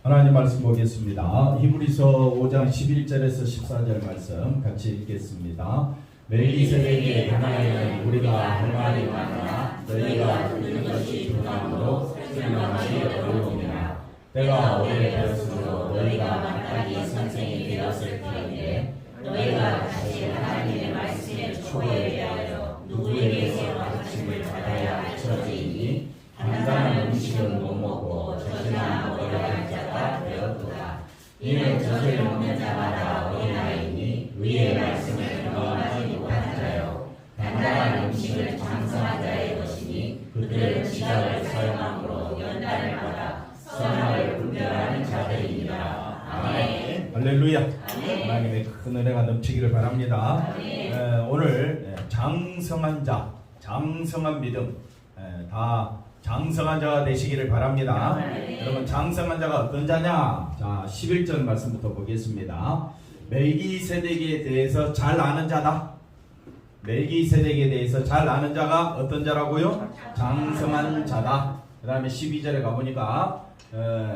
하나님 말씀 보겠습니다. 히브리서 5장 11절에서 14절 말씀 같이 읽겠습니다. 멜기세덱의 가나에는 우리가 할 말이 많으나 너희가 듣는 것이 부담으로 설명하기 어려움이라. 때가 오래 되었으므로 너희가 마땅히 선생이 되었을 터인데 너희가 다시 하나님의 말씀의 초에 대하여 누구에게서 가르침을 받아야 처지이니 단단한 음식은 못 먹고 젖이나 먹어야 할 자가 되었도다. 이는 젖을 먹는 자마다 어린아이니 의의 말씀을 경험하지 못한 자요 단단한 음식을 장성한 자의 것이니 그들은 지각을 사용함으로 연단을 받아 선악을 분별하는 자들이니라. 아멘. 할렐루야. 하나님의 큰 은혜가 넘치기를 바랍니다. 오늘 장성한 자, 장성한 믿음, 다 장성한 자가 되시기를 바랍니다. 여러분, 장성한 자가 어떤 자냐? 자, 11절 말씀부터 보겠습니다. 멜기세덱에 대해서 잘 아는 자다. 멜기세덱에 대해서 잘 아는 자가 어떤 자라고요? 장성한 자다. 그 다음에 12절에 가보니까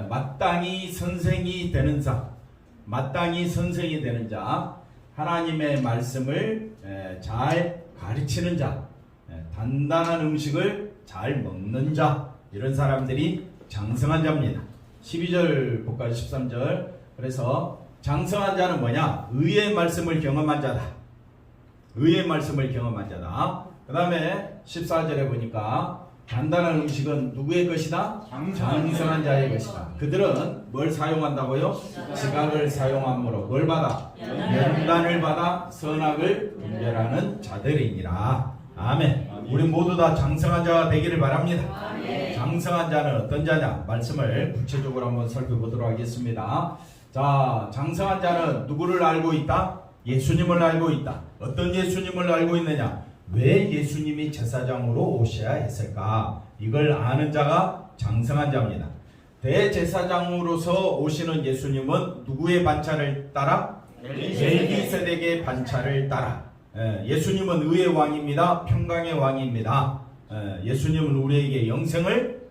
마땅히 선생이 되는 자, 마땅히 선생이 되는 자, 하나님의 말씀을 잘 가르치는 자, 단단한 음식을 잘 먹는 자, 이런 사람들이 장성한 자입니다. 12절 볼까요? 13절. 그래서 장성한 자는 뭐냐? 의의 말씀을 경험한 자다. 의의 말씀을 경험한 자다. 그 다음에 14절에 보니까 단단한 음식은 누구의 것이다? 장성한 자의 것이다. 그들은 뭘 사용한다고요? 지각을 사용함으로 뭘 받아? 연단을 받아 선악을 분별하는 자들이니라. 아멘. 우리 모두 다 장성한 자가 되기를 바랍니다. 장성한 자는 어떤 자냐? 말씀을 구체적으로 한번 살펴보도록 하겠습니다. 자, 장성한 자는 누구를 알고 있다? 예수님을 알고 있다. 어떤 예수님을 알고 있느냐? 왜 예수님이 제사장으로 오셔야 했을까? 이걸 아는 자가 장성한 자입니다. 대제사장으로서 오시는 예수님은 누구의 반차를 따라? 멜기세덱의 반차를 따라. 예수님은 의의 왕입니다. 평강의 왕입니다. 예수님은 우리에게 영생을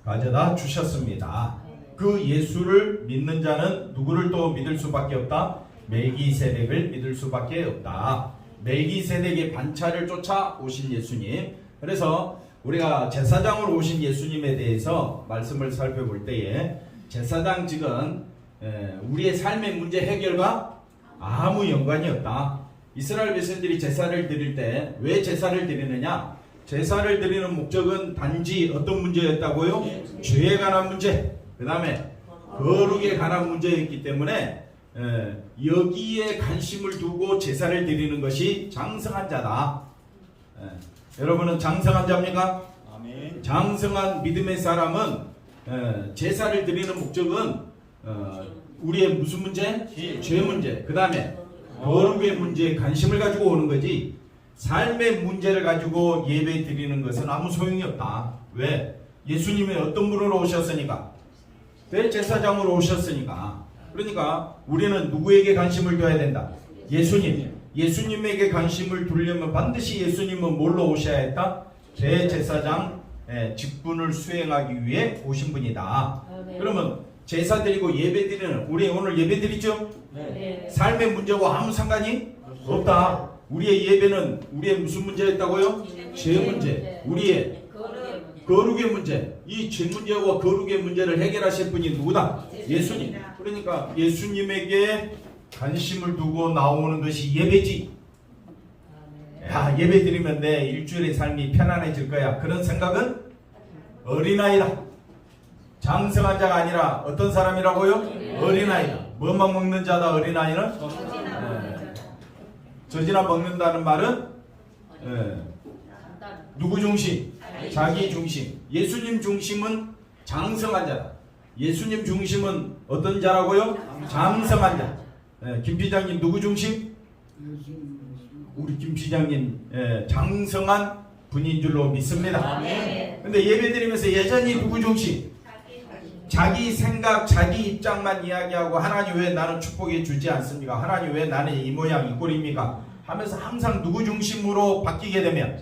가져다 주셨습니다. 그 예수를 믿는 자는 누구를 또 믿을 수밖에 없다? 멜기세덱을 믿을 수밖에 없다. 멜기세덱의 반차를 쫓아 오신 예수님. 그래서 우리가 제사장으로 오신 예수님에 대해서 말씀을 살펴볼 때에 제사장직은 우리의 삶의 문제 해결과 아무 연관이 없다. 이스라엘 백성들이 제사를 드릴 때 왜 제사를 드리느냐? 제사를 드리는 목적은 단지 어떤 문제였다고요? 죄에 관한 문제, 그 다음에 거룩에 관한 문제였기 때문에 여기에 관심을 두고 제사를 드리는 것이 장성한 자다. 여러분은 장성한 자입니까? 아멘. 장성한 믿음의 사람은 제사를 드리는 목적은 우리의 무슨 문제? 죄 문제, 그 다음에 거룩의 문제에 관심을 가지고 오는 거지, 삶의 문제를 가지고 예배 드리는 것은 아무 소용이 없다. 왜? 예수님이 어떤 분으로 오셨으니까? 대제사장으로 오셨으니까. 그러니까 우리는 누구에게 관심을 둬야 된다? 예수님. 예수님에게 관심을 두려면 반드시 예수님은 뭘로 오셔야 했다? 대제사장 직분을 수행하기 위해 오신 분이다. 그러면 제사 드리고 예배 드리는, 우리 오늘 예배 드리죠? 네. 삶의 문제와 아무 상관이 없다. 우리의 예배는 우리의 무슨 문제였다고요? 죄 문제. 우리의 거룩의 문제. 이 죄 문제와 거룩의 문제를 해결하실 분이 누구다? 예수님. 그러니까 예수님에게 관심을 두고 나오는 것이 예배지. 야, 예배 드리면 내 일주일의 삶이 편안해질 거야. 그런 생각은 어린아이다. 장성한 자가 아니라 어떤 사람이라고요? 어린아이다. 뭐만 먹는 자다 어린아이는? 젖이나 먹는다는 말은 누구 중심? 자기 중심. 예수님 중심은 장성한 자다. 예수님 중심은 어떤 자라고요? 장성한 자. 김 피장님 누구 중심? 우리 김 피장님 장성한 분인 줄로 믿습니다. 근데 예배 드리면서 여전히 누구 중심? 자기 생각, 자기 입장만 이야기하고 하나님 왜 나는 축복해 주지 않습니까? 하나님 왜 나는 이 모양 이 꼴입니까? 하면서 항상 누구 중심으로 바뀌게 되면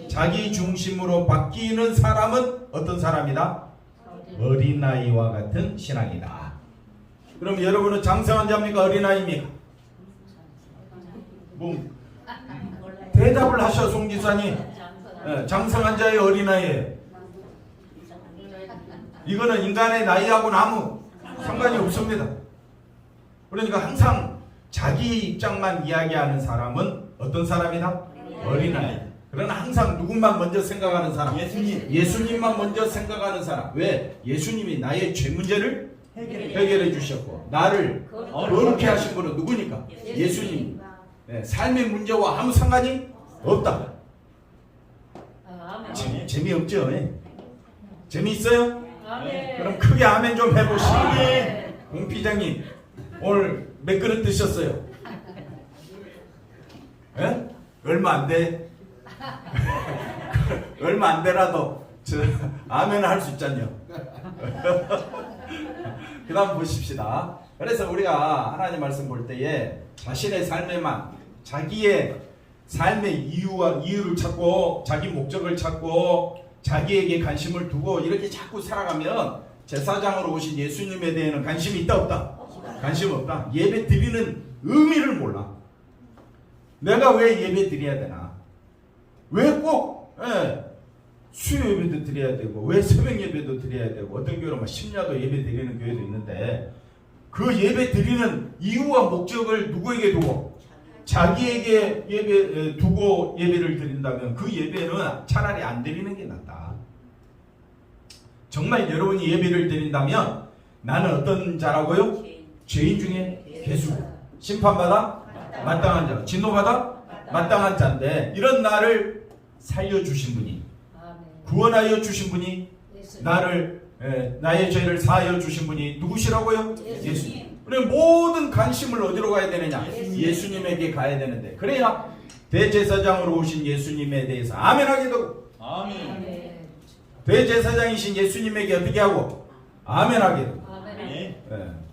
자기 중심으로 바뀌는 사람은 어떤 사람이다? 어린아이와 같은 신앙이다. 그럼 여러분은 장성한 자입니까? 어린아이입니까? 뭐 대답을 하셔, 송 지사님. 장성한 자의 어린아이예요. 이거는 인간의 나이하고는 아무 상관이 없습니다. 그러니까 항상 자기 입장만 이야기하는 사람은 어떤 사람이다? 어린아이. 그러나 항상 누군만 먼저 생각하는 사람? 예수님만 먼저 생각하는 사람. 왜? 예수님이 나의 죄 문제를 해결해 주셨고 나를 거룩해 하신 분은 누구니까? 예수님. 네, 삶의 문제와 아무 상관이 없다. 재미없죠? 네? 재미있어요? 그럼 크게 아멘 좀 해보시죠. 공피장님 오늘 몇 그릇 드셨어요? 네? 얼마 안 돼? 얼마 안 되라도 아멘 할 수 있잖아요. 그 다음 보십시다. 그래서 우리가 하나님 말씀 볼 때에 자신의 삶에만 자기의 삶의 이유를 찾고 자기 목적을 찾고 자기에게 관심을 두고 이렇게 자꾸 살아가면 제사장으로 오신 예수님에 대해서는 관심이 있다 없다? 관심 없다. 예배 드리는 의미를 몰라. 내가 왜 예배 드려야 되나? 왜 꼭 수요 예배도 드려야 되고 왜 새벽 예배도 드려야 되고 어떤 교회는 심야도 예배 드리는 교회도 있는데 그 예배 드리는 이유와 목적을 누구에게 두고? 자기에게 예배 두고 예배를 드린다면 그 예배는 차라리 안 드리는 게 낫다. 정말 여러분이 예배를 드린다면 나는 어떤 자라고요? 죄인 중에 괴수. 심판받아 마땅한 자. 진노받아 마땅한 자인데 이런 나를 살려주신 분이 구원하여 주신 분이 나를 나의 죄를 사하여 주신 분이 누구시라고요? 예수님. 그래 모든 관심을 어디로 가야 되느냐? 예수님에게 가야 되는데 그래야 대제사장으로 오신 예수님에 대해서 아멘하게 되고 대제사장이신 예수님에게 어떻게 하고? 아멘하게 되고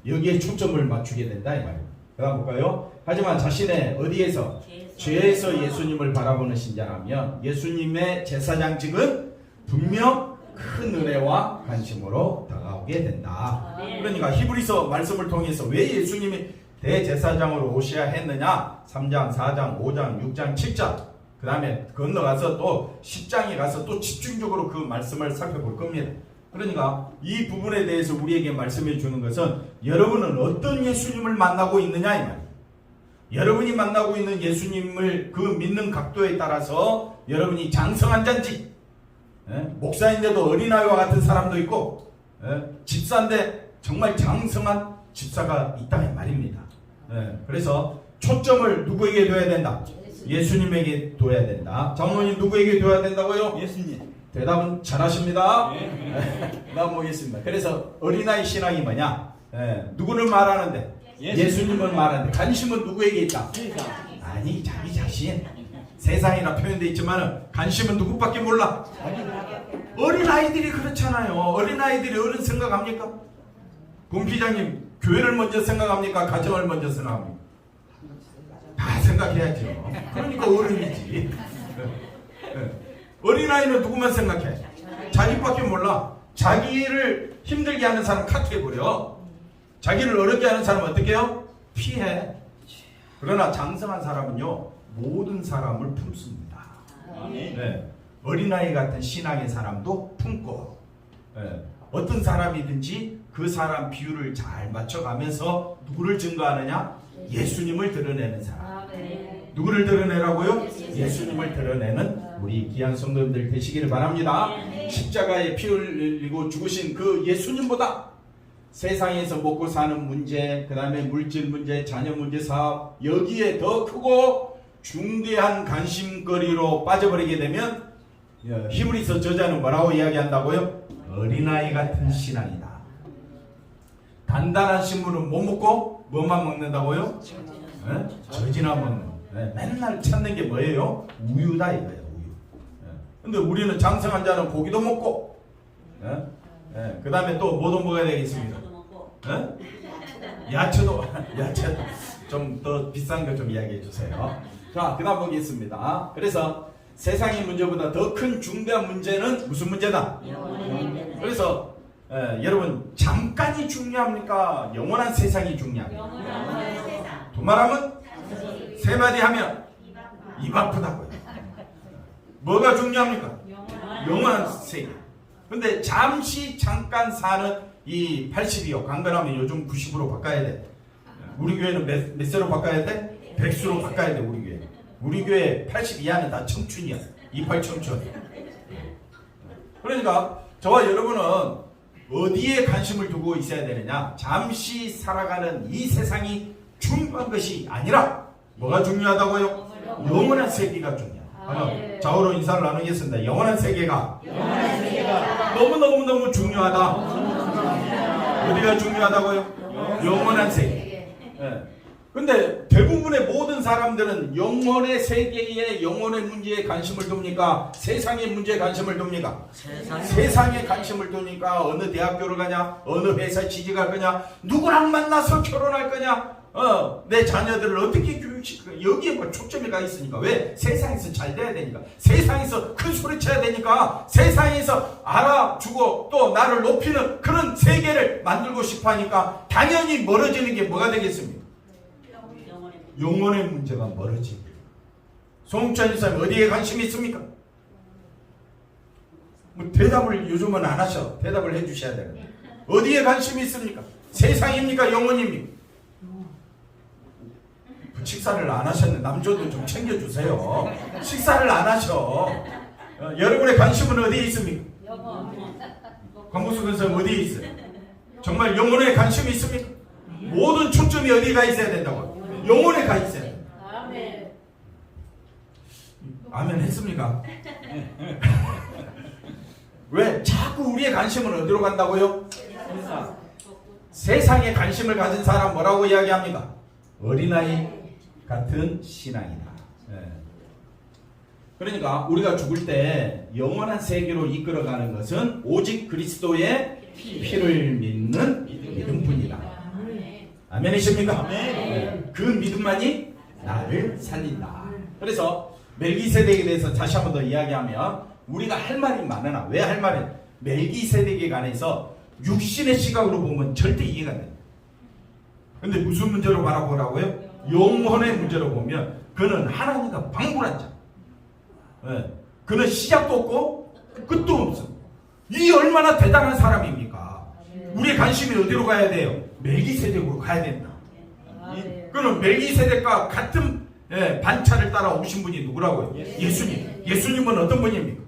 여기에 초점을 맞추게 된다 이 말이에요. 그 다음 볼까요? 하지만 자신의 어디에서? 죄에서 예수님을 바라보는 신자라면 예수님의 제사장직은 분명 큰 은혜와 관심으로 다가오게 된다. 그러니까 히브리서 말씀을 통해서 왜 예수님이 대제사장으로 오셔야 했느냐? 3장, 4장, 5장, 6장, 7장 그 다음에 건너가서 또 10장에 가서 또 집중적으로 그 말씀을 살펴볼 겁니다. 그러니까 이 부분에 대해서 우리에게 말씀해 주는 것은 여러분은 어떤 예수님을 만나고 있느냐 이 말이에요. 여러분이 만나고 있는 예수님을 그 믿는 각도에 따라서 여러분이 장성한 자인지 목사인데도 어린아이와 같은 사람도 있고 집사인데 정말 장성한 집사가 있다 이 말입니다. 그래서 초점을 누구에게 둬야 된다? 예수님에게 둬야 된다. 장로님 누구에게 둬야 된다고요? 예수님. 대답은 잘하십니다. 나 보겠습니다. 그래서 어린아이 신앙이 뭐냐? 누구를 말하는데? 예수님을 말하는데 관심은 누구에게 있다? 아니 자기 자신. 세상이나 표현되어 있지만 관심은 누구밖에 몰라? 어린아이들이 그렇잖아요. 어린아이들이 어른 생각합니까? 공피장님 교회를 먼저 생각합니까? 가정을 먼저 생각합니까? 다 생각해야죠. 그러니까 어른이지. 어린아이는 누구만 생각해? 자기밖에 몰라. 자기를 힘들게 하는 사람 카트해버려. 자기를 어렵게 하는 사람은 어떻게 해요? 피해. 그러나 장성한 사람은요 모든 사람을 품습니다. 네. 어린아이 같은 신앙의 사람도 품고 어떤 사람이든지 그 사람 비율을 잘 맞춰가면서 누구를 증거하느냐? 예수님을 드러내는 사람. 누구를 드러내라고요? 예수님을 드러내는 우리 귀한 성도님들 되시기를 바랍니다. 십자가에 피 흘리고 죽으신 그 예수님보다 세상에서 먹고 사는 문제, 그 다음에 물질 문제, 자녀 문제, 사업 여기에 더 크고 중대한 관심거리로 빠져버리게 되면 히브리서 저자는 뭐라고 이야기한다고요? 어린아이 같은 신앙이다. 단단한 신문은 못 먹고 뭐만 먹는다고요? 젖이나 먹는. 맨날 찾는 게 뭐예요? 우유다 이거예요. 우유. 근데 우리는 장성한 자는 고기도 먹고 그 다음에 또 뭐도 먹어야 되겠습니다. 야채도 좀 더 비싼 거 좀 이야기해 주세요. 자, 그 다음 보겠습니다. 그래서 세상의 문제보다 더 큰 중대한 문제는 무슨 문제다? 그래서 여러분 잠깐이 중요합니까? 영원한 세상이 중요합니까? 영원한 세상. 두 말하면 세 마디 하면 입 아프다고요. 뭐가 중요합니까? 영원한 세계. 근데 잠시 잠깐 사는 이 80이요. 강건하면 요즘 90으로 바꿔야 돼. 우리 교회는 몇 세로 바꿔야 돼? 100수로 바꿔야 돼. 우리 교회. 우리 교회 80 이하는 다 청춘이야. 28 청춘. 그러니까 저와 여러분은 어디에 관심을 두고 있어야 되느냐? 잠시 살아가는 이 세상이 중요한 것이 아니라 뭐가 중요하다고요? 영원한 세계가 중요하다. 좌우로 인사를 나누겠습니다. 영원한 세계가 너무 중요하다. 어디가 중요하다고요? 영원한 세계. 근데 대부분의 모든 사람들은 영혼의 세계에 영혼의 문제에 관심을 둡니까? 세상의 문제에 관심을 둡니까? 세상에 관심을 두니까 어느 대학교를 가냐? 어느 회사에 취직할 거냐? 누구랑 만나서 결혼할 거냐? 내 자녀들을 어떻게 교육시킬 거냐? 여기에 뭐 초점이 가 있으니까. 왜? 세상에서 잘 돼야 되니까. 세상에서 큰 소리 쳐야 되니까. 세상에서 알아주고 또 나를 높이는 그런 세계를 만들고 싶어 하니까 당연히 멀어지는 게 뭐가 되겠습니까? 영혼의 문제가 멀어집니다. 송천 이사님 어디에 관심이 있습니까? 뭐 대답을 요즘은 안 하셔. 대답을 해주셔야 돼요. 어디에 관심이 있습니까? 세상입니까? 영혼입니까? 식사를 안 하셨네. 남조도 좀 챙겨주세요. 식사를 안 하셔. 여러분의 관심은 어디에 있습니까? 광복수 권사님 어디에 있어요? 정말 영혼에 관심이 있습니까? 모든 초점이 어디에 가 있어야 된다고? 영혼에 가 있어야 돼요. 아멘 했습니까? 왜? 자꾸 우리의 관심은 어디로 간다고요? 세상에 관심을 가진 사람 뭐라고 이야기합니까? 어린아이 같은 신앙이다. 그러니까 우리가 죽을 때 영원한 세계로 이끌어가는 것은 오직 그리스도의 피를 믿는 믿음뿐이다. 아멘이십니까? 그 믿음만이 나를 살린다. 그래서 멜기세덱에 대해서 다시 한 번 더 이야기하면 우리가 할 말이 많으나 왜 할 말이 멜기세덱에 관해서 육신의 시각으로 보면 절대 이해가 안 돼요. 근데 무슨 문제로 바라보라고요? 영혼의 문제로 보면 그는 하나님과 방불한 자. 그는 시작도 없고 끝도 없어. 이 얼마나 대단한 사람입니까? 우리의 관심이 어디로 가야 돼요? 멜기세덱으로 가야 된다. 그는 멜기세덱과 같은 반차를 따라 오신 분이 누구라고요? 예수님. 예수님은 어떤 분입니까?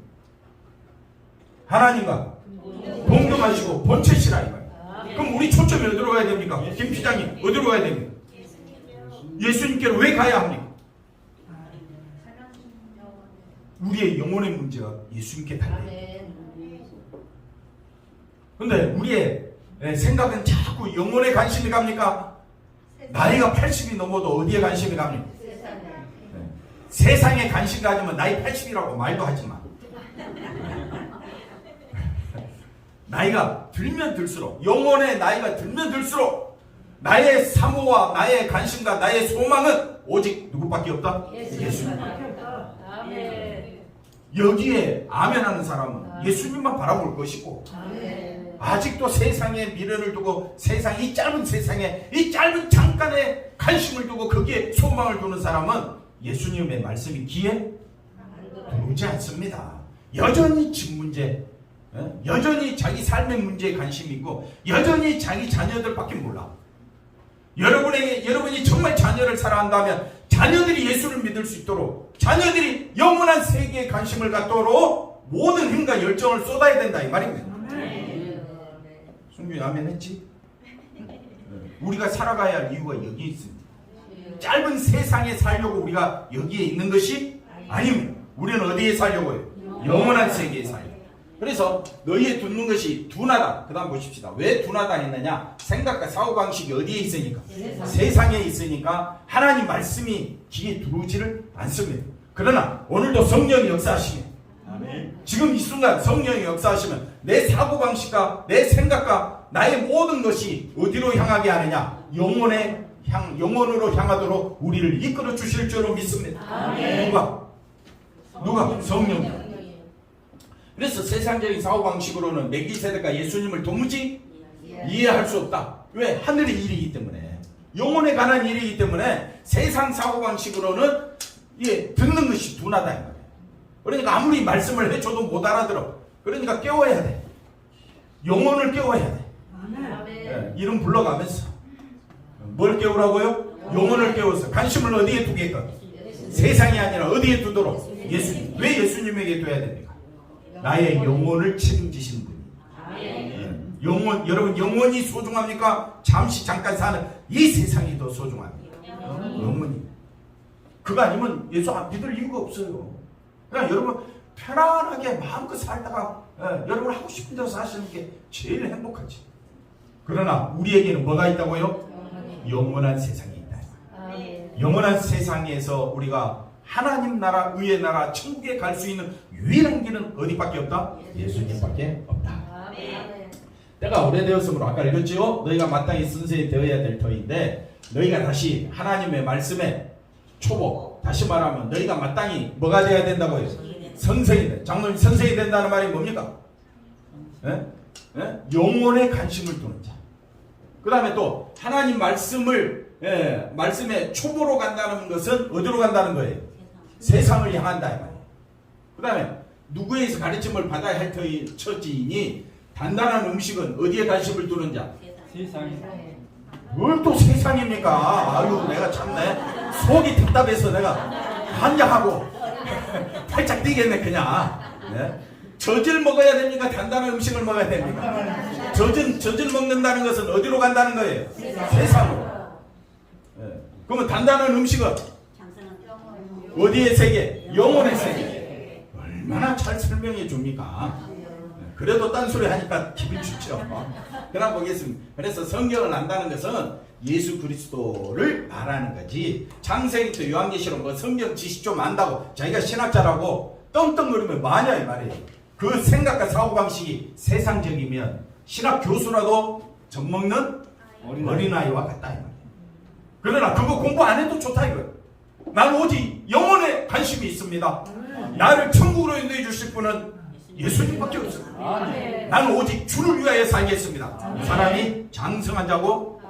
하나님과 동등하시고 본체시라 이거예요. 그럼 우리 초점이 어디로 가야 됩니까? 김 피장님 어디로 가야 됩니까? 예수님께로 왜 가야 합니까? 우리의 영혼의 문제가 예수님께 달려요. 근데 우리의 생각은 자꾸 영혼에 관심이 갑니까? 나이가 80이 넘어도 어디에 관심이 갑니까? 세상에 관심 가지면 나이 80이라고 말도 하지 마. 나이가 들면 들수록, 영혼의 나이가 들면 들수록 나의 사모와 나의 관심과 나의 소망은 오직 누구밖에 없다? 예수님. 여기에 아멘하는 사람은 예수님만 바라볼 것이고, 아직도 세상에 미련을 두고 세상 이 짧은 세상에 이 짧은 잠깐의 관심을 두고 거기에 소망을 두는 사람은 예수님의 말씀이 귀에 들어오지 않습니다. 여전히 집 문제, 여전히 자기 삶의 문제에 관심이 있고 여전히 자기 자녀들밖에 몰라. 여러분이 정말 자녀를 사랑한다면 자녀들이 예수를 믿을 수 있도록, 자녀들이 영원한 세계에 관심을 갖도록 모든 힘과 열정을 쏟아야 된다 이 말입니다. 순규 아멘 했지? 우리가 살아가야 할 이유가 여기에 있습니다. 짧은 세상에 살려고 우리가 여기에 있는 것이 아닙니다. 우리는 어디에 살려고요? 영원한 세계에 살려고. 그래서 너희의 듣는 것이 둔하다. 그 다음 보십시다. 왜 둔하다 했느냐? 생각과 사고방식이 어디에 있으니까? 세상에 있으니까 하나님 말씀이 귀에 들어오지를 않습니다. 그러나 오늘도 성령이 역사하시면, 지금 이 순간 성령이 역사하시면 내 사고방식과 내 생각과 나의 모든 것이 어디로 향하게 하느냐? 영혼으로 향하도록 우리를 이끌어 주실 줄로 믿습니다. 누가? 성령님. 그래서 세상적인 사고방식으로는 멜기세덱과 예수님을 도무지 이해할 수 없다. 왜? 하늘의 일이기 때문에, 영혼에 관한 일이기 때문에 세상 사고방식으로는 듣는 것이 둔하다 이 말이에요. 그러니까 아무리 말씀을 해줘도 못 알아들어. 그러니까 깨워야 돼. 영혼을 깨워야 돼. 이름 불러가면서 뭘 깨우라고요? 영혼을 깨워서 관심을 어디에 두게끔? 세상이 아니라 어디에 두도록? 예수님. 왜 예수님에게 둬야 됩니까? 나의 영혼을 책임지시는 분이. 영혼, 여러분 영혼이 소중합니까? 잠시 잠깐 사는 이 세상이 더 소중합니다. 영혼이. 그거 아니면 예수 안 믿을 이유가 없어요. 그냥 여러분 편안하게 마음껏 살다가 여러분 하고 싶은 대로 사시는 게 제일 행복하지. 그러나 우리에게는 뭐가 있다고요? 영원한 세상이 있다. 영원한 세상에서 우리가 하나님 나라, 의의 나라, 천국에 갈 수 있는 유일한 길은 어디밖에 없다? 예수님밖에 없다. 때가 오래되었으므로 아까 읽었죠? 너희가 마땅히 선생이 되어야 될 터인데, 너희가 다시 하나님의 말씀에 초보, 다시 말하면 너희가 마땅히 뭐가 되어야 된다고요? 선생이 돼. 장로님 선생이 된다는 말이 뭡니까? 영혼에 관심을 두는 자. 그 다음에 또 하나님 말씀을 말씀에 초보로 간다는 것은 어디로 간다는 거예요? 세상을 향한다 이 말이에요. 그 다음에 누구에게서 가르침을 받아야 할 처지이니 단단한 음식은 어디에 관심을 두는 자? 세상에. 뭘 또 세상입니까? 아유 내가 참네. 속이 답답해서 내가 환장하고 팔짝 뛰겠네 그냥. 젖을 먹어야 됩니까? 단단한 음식을 먹어야 됩니까? 젖을 먹는다는 것은 어디로 간다는 거예요? 세상으로. 그러면 단단한 음식은 어디의 세계? 영혼의 세계. 얼마나 잘 설명해 줍니까? 그래도 딴소리 하니까 기분 좋죠. 그럼 보겠습니다. 그래서 성경을 안다는 것은 예수 그리스도를 말하는 거지. 창세기부터 요한계시록 뭐 성경 지식 좀 안다고 자기가 신학자라고 떵떵거리면 뭐하냐 이 말이에요. 그 생각과 사고방식이 세상적이면 신학 교수라도 젖먹는 어린아이와 같다 이 말이에요. 그러나 그거 공부 안 해도 좋다 이거예요. 나는 오직 영혼에 관심이 있습니다. 나를 천국으로 인도해 주실 분은 예수님밖에 없습니다. 나는 오직 주를 위하여 살겠습니다. 사람이 장성한 자고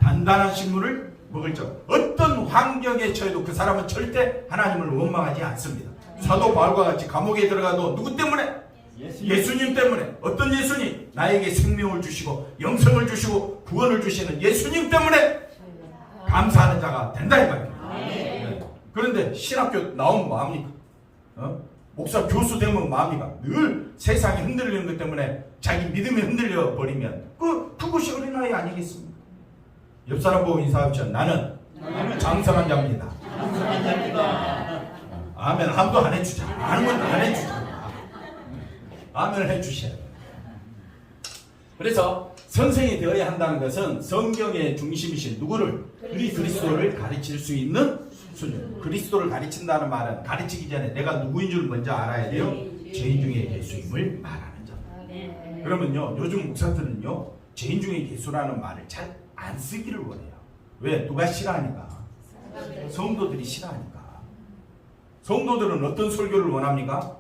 단단한 식물을 먹을 자. 어떤 환경에 처해도 그 사람은 절대 하나님을 원망하지 않습니다. 사도 바울과 같이 감옥에 들어가도 누구 때문에? 예수님 때문에. 어떤 예수님? 나에게 생명을 주시고 영생을 주시고 구원을 주시는 예수님 때문에 감사하는 자가 된다 이 말이에요. 그런데 신학교 나오면 뭐합니까? 목사 교수 되면 뭐합니까? 늘 세상이 흔들리는 것 때문에 자기 믿음이 흔들려 버리면 그것이 어린아이 아니겠습니까? 옆 사람 보고 인사하죠. 나는 장성한 자입니다. 아멘. 아무도 안 해주자. 아는 건 안 해주자. 아멘을 해주셔야 돼요. 그래서 선생이 되어야 한다는 것은 성경의 중심이신 누구를? 우리 그리스도를 가르칠 수 있는 수준. 그리스도를 가르친다는 말은 가르치기 전에 내가 누구인 줄 먼저 알아야 돼요. 죄인 중에 예수임을 말하는 자. 그러면요, 요즘 목사들은요, 죄인 중에 예수라는 말을 잘 안 쓰기를 원해요. 왜? 누가 싫어하니까. 성도들이 싫어하니까. 성도들은 어떤 설교를 원합니까?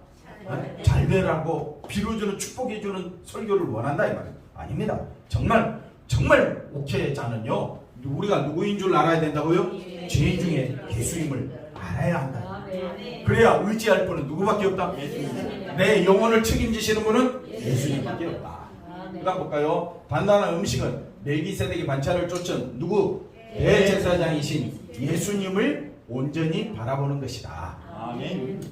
잘 되라고 빌어주는 축복해주는 설교를 원한다 이 말이에요. 아닙니다. 정말 목회자는요, 우리가 누구인 줄 알아야 된다고요? 죄인 중에 예수님을 알아야 한다. 그래야 의지할 분은 누구밖에 없다? 내 영혼을 책임지시는 분은 예수님밖에 없다. 그 다음 볼까요? 단단한 음식은 멜기세덱의 반차를 쫓은 누구? 대제사장이신 예수님을 온전히 바라보는 것이다. 아멘.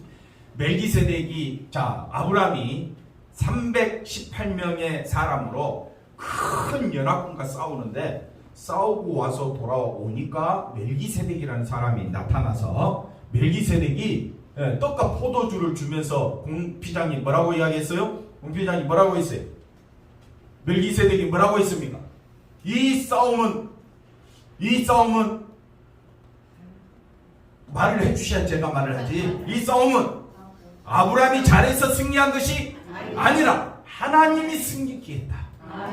멜기세덱이, 아브라함이 318명의 사람으로 큰 연합군과 싸우는데, 싸우고 와서 돌아오니까 멜기세덱이라는 사람이 나타나서, 멜기세덱이 떡과 포도주를 주면서 공피장이 뭐라고 이야기했어요? 공피장이 뭐라고 했어요? 멜기세덱이 뭐라고 했습니까? 이 싸움은 말을 해주셔야 제가 말을 하지. 이 싸움은 아브라함이 잘해서 승리한 것이 아니라 하나님이 승리케 했다.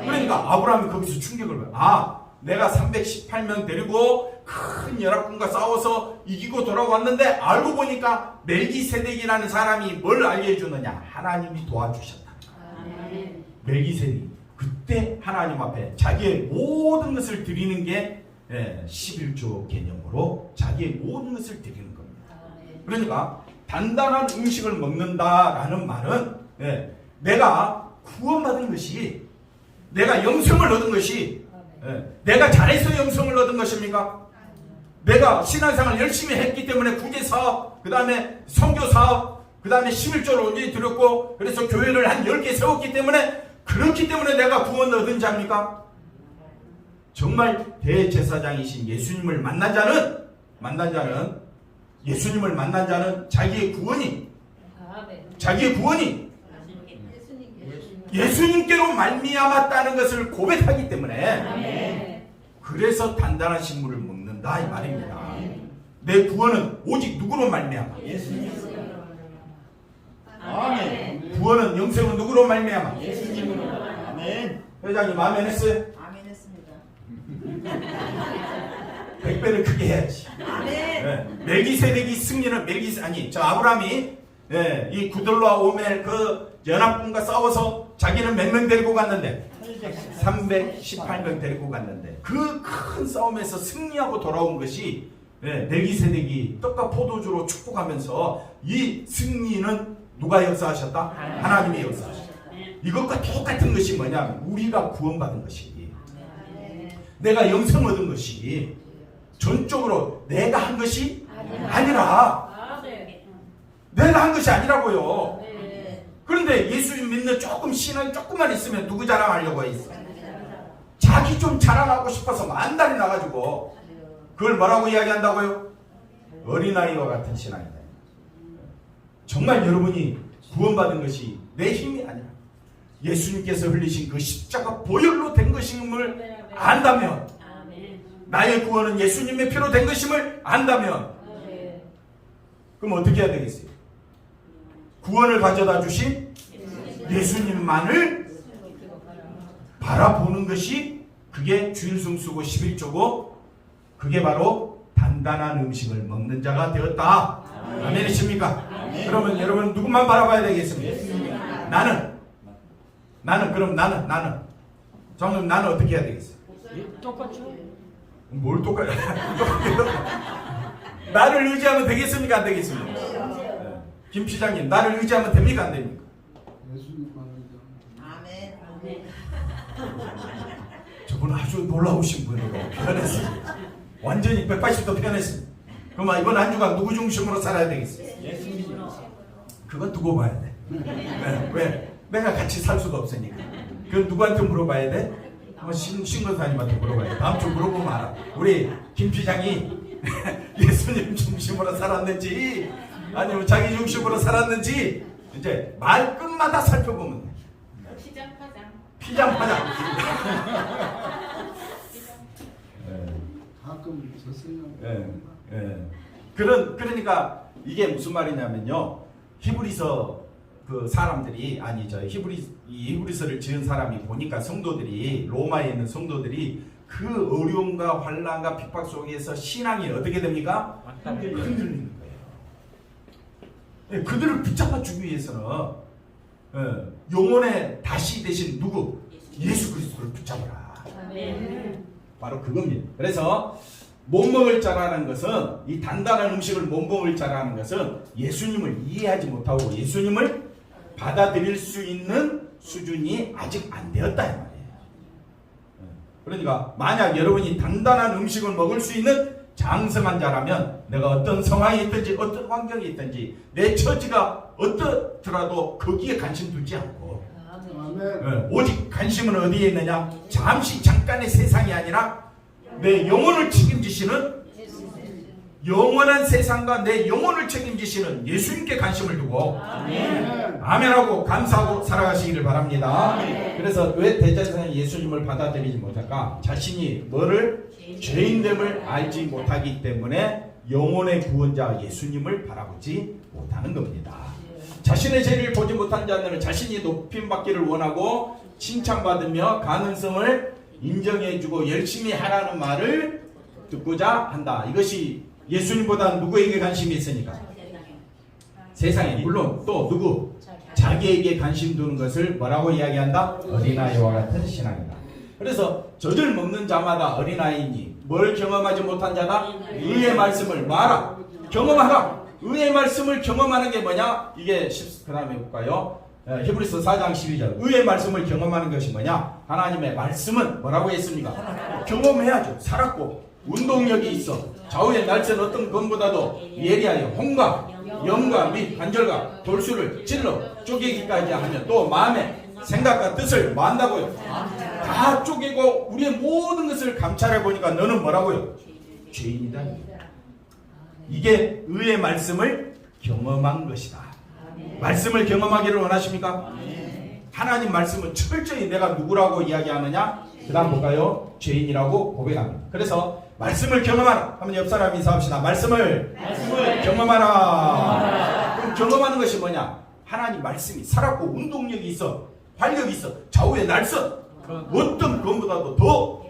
그러니까 아브라함이 거기서 충격을 받아요. 내가 318명 데리고 큰 연합군과 싸워서 이기고 돌아왔는데 알고 보니까 멜기세덱이라는 사람이 뭘 알게 해주느냐? 하나님이 도와주셨다. 멜기세덱. 그때 하나님 앞에 자기의 모든 것을 드리는 게 11조 개념으로 자기의 모든 것을 드리는 겁니다. 그러니까 단단한 음식을 먹는다라는 말은 내가 구원받은 것이, 내가 영생을 얻은 것이, 내가 잘해서 영생을 얻은 것입니까? 내가 신앙생활 열심히 했기 때문에 구제사업, 그 다음에 선교사업, 그 다음에 11조를 온전히 드렸고, 그래서 교회를 한 10개 세웠기 때문에, 그렇기 때문에 내가 구원을 얻은 자입니까? 정말 대제사장이신 예수님을 만난 자는 예수님을 만난 자는 자기의 구원이 예수님께로 말미암았다는 것을 고백하기 때문에 그래서 단단한 식물을 먹는다 이 말입니다. 내 구원은 오직 누구로 말미암아? 아멘. 구원은 영생은 누구로 말미암아? 예수님으로. 아멘. 회장님 아멘 했어요? 아멘 했습니다. 100배를 크게 해야지. 아멘. 멜기세덱이 승리는 아브라함이 이 구돌로와 오멜 그 연합군과 싸워서 자기는 몇 명 데리고 갔는데 318명 데리고 갔는데 그 큰 싸움에서 승리하고 돌아온 것이 멜기세덱이 떡과 포도주로 축복하면서 이 승리는 누가 역사하셨다? 하나님이 역사하셨다. 이것과 똑같은 것이 뭐냐면 우리가 구원받은 것이, 내가 영생 얻은 것이 전적으로 내가 한 것이 아니라, 내가 한 것이 아니라고요. 그런데 예수 믿는 조금 신앙이 조금만 있으면 누구 자랑하려고 있어? 자기 좀 자랑하고 싶어서 만달이 나가지고 그걸 뭐라고 이야기한다고요? 어린아이와 같은 신앙이다. 정말 여러분이 구원받은 것이 내 힘이 아니라 예수님께서 흘리신 그 십자가 보혈로 된 것임을 안다면, 나의 구원은 예수님의 피로 된 것임을 안다면, 그럼 어떻게 해야 되겠어요? 구원을 가져다 주신 예수님만을 바라보는 것이, 그게 주일승수고 11조고 그게 바로 단단한 음식을 먹는 자가 되었다. 아멘이십니까? 그러면 여러분 누구만 바라봐야 되겠습니까? 나는 정말 나는 어떻게 해야 되겠어요? 똑같죠? 뭘 똑같아? 나를 의지하면 되겠습니까? 안 되겠습니까? 김 시장님, 나를 의지하면 됩니까? 안 됩니까? 아멘. 저분 아주 놀라우신 분이고 변했습니다. 완전히 180도 변했습니다. 그럼 이번 한 주간 누구 중심으로 살아야 되겠어요? 예수님으로. 그건 두고 봐야 돼. 왜? 내가 같이 살 수가 없으니까. 그건 누구한테 물어봐야 돼? 신건사님한테 물어봐야 돼. 다음 주 물어보면 알아. 우리 김 피장이 예수님 중심으로 살았는지 아니면 자기 중심으로 살았는지 이제 말 끝마다 살펴보면 돼. 피장 파장. 가끔 졌어요. 그러니까 이게 무슨 말이냐면요. 히브리서 그 사람들이 히브리서를 지은 사람이 보니까 성도들이, 로마에 있는 성도들이 그 어려움과 환난과 핍박 속에서 신앙이 어떻게 됩니까? 흔들리는 거예요. 그들을 붙잡아 주기 위해서는 영혼의 다시 되신 누구? 예수 그리스도를 붙잡아라. 바로 그겁니다. 그래서 못 먹을 자라는 것은, 이 단단한 음식을 못 먹을 자라는 것은 예수님을 이해하지 못하고 예수님을 받아들일 수 있는 수준이 아직 안 되었다 이 말이에요. 그러니까 만약 여러분이 단단한 음식을 먹을 수 있는 장성한 자라면, 내가 어떤 상황이 있든지 어떤 환경이 있든지 내 처지가 어떻더라도 거기에 관심 두지 않고, 오직 관심은 어디에 있느냐? 잠깐의 세상이 아니라 내 영혼을 책임지시는, 영원한 세상과 내 영혼을 책임지시는 예수님께 관심을 두고 아멘하고 감사하고 살아가시기를 바랍니다. 그래서 왜 대제사장이 예수님을 받아들이지 못할까? 자신이 뭐를? 죄인됨을 알지 못하기 때문에 영혼의 구원자 예수님을 바라보지 못하는 겁니다. 자신의 죄를 보지 못한 자들은 자신이 높임받기를 원하고 칭찬받으며 가능성을 인정해주고 열심히 하라는 말을 듣고자 한다. 이것이 예수님보다 누구에게 관심이 있으니까? 세상에. 물론 또 누구? 자기에게 관심 두는 것을 뭐라고 이야기한다? 어린아이와 같은 신앙이다. 그래서 젖을 먹는 자마다 어린아이니 뭘 경험하지 못한 자다? 의의 말씀을 말하. 경험하라. 의의 말씀을 경험하는 게 뭐냐? 이게 그 다음에 볼까요? 히브리서 4장 12절. 의의 말씀을 경험하는 것이 뭐냐? 하나님의 말씀은 뭐라고 했습니까? 경험해야죠. 살았고 운동력이 있어. 좌우의 날선 어떤 것보다도 예리하여 홍과 영과 및 관절과 돌수를 찔러 쪼개기까지 하며 또 마음의 생각과 뜻을 만다고요. 다 쪼개고 우리의 모든 것을 감찰해 보니까 너는 뭐라고요? 죄인이다. 이게 의의 말씀을 경험한 것이다. 말씀을 경험하기를 원하십니까? 하나님 말씀은 철저히 내가 누구라고 이야기하느냐? 그 다음 볼까요? 죄인이라고 고백합니다. 그래서 말씀을 경험하라. 한번 옆 사람 인사합시다. 말씀을 경험하라. 그럼 경험하는 것이 뭐냐? 하나님 말씀이 살았고 운동력이 있어. 활력이 있어. 좌우의 날선. 어떤 것보다도 더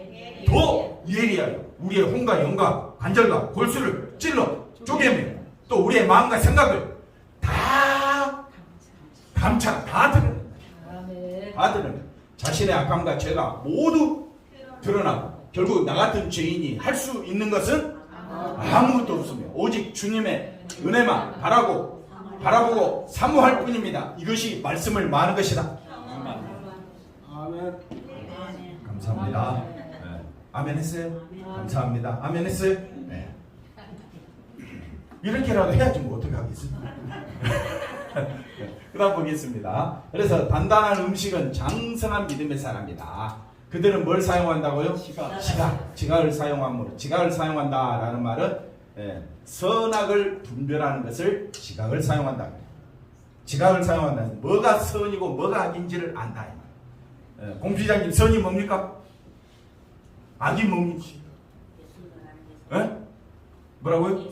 예리하여 우리의 혼과 영과 관절과 골수를 찔러 쪼개며 또 우리의 마음과 생각을 다 감찰, 다 드러낸다. 다 드러낸다. 자신의 악함과 죄가 모두 드러나고 결국 나 같은 죄인이 할 수 있는 것은 아무것도 없으며 오직 주님의 은혜만 바라보고 사모할 뿐입니다. 이것이 말씀을 말하는 것이다. 아멘. 감사합니다. 네. 아멘 했어요? 감사합니다. 아멘 했어요? 네. 이렇게라도 해야지 뭐 어떻게 하겠습니까? 그 다음 보겠습니다. 그래서 단단한 음식은 장성한 믿음의 사람이다. 그들은 뭘 사용한다고요? 지각을 사용함으로. 지각을 사용한다라는 말은 선악을 분별하는 것을 지각을 사용한다. 지각을 사용한다. 뭐가 선이고 뭐가 악인지를 안다. 공주장님, 선이 뭡니까? 악이 뭡니까? 뭐라고요?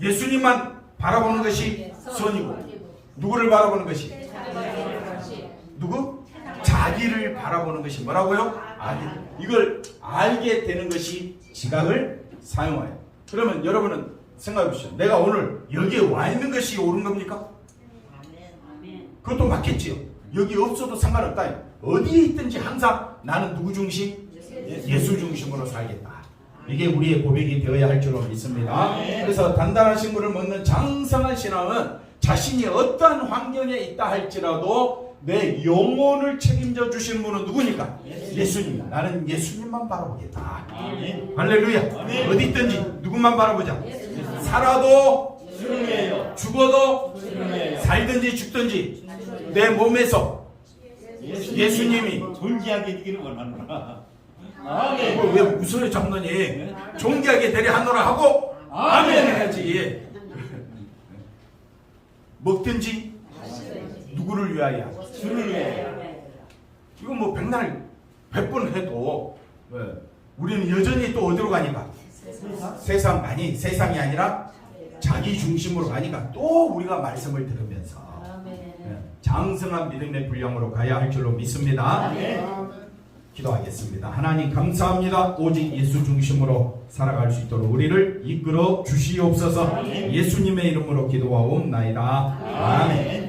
예수님만 바라보는 것이 선이고 누구를 바라보는 것이? 누구? 자기를 바라보는 것이 뭐라고요? 이걸 알게 되는 것이 지각을 사용해요. 그러면 여러분은 생각해 보시죠. 내가 오늘 여기에 와 있는 것이 옳은 겁니까? 그것도 맞겠지요. 여기 없어도 상관없다. 어디에 있든지 항상 나는 누구 중심? 예수 중심으로 살겠다. 이게 우리의 고백이 되어야 할 줄로 믿습니다. 그래서 단단한 식물을 먹는 장성한 신앙은 자신이 어떠한 환경에 있다 할지라도 내 영혼을 책임져 주신 분은 누구니까? 예수님. 나는 예수님만 바라보겠다. 할렐루야. 어디 있든지 누구만 바라보자. 살아도 죽어도 살든지 죽든지 내 몸에서 예수님이 존재하게 되기를 원하노라. 왜 웃어요 장로님? 존귀하게 되려 하노라 하고 아멘 해야지. 먹든지 누구를 위하여? 주를 위하여. 이거 뭐 백날 100번 해도 우리는 여전히 또 어디로 가니까? 세상 아니 세상이 아니라 자기 중심으로 가니까 또 우리가 말씀을 들으면서 장성한 믿음의 분량으로 가야 할 줄로 믿습니다. 기도하겠습니다. 하나님 감사합니다. 오직 예수 중심으로 살아갈 수 있도록 우리를 이끌어 주시옵소서. 예수님의 이름으로 기도하옵나이다. 아멘.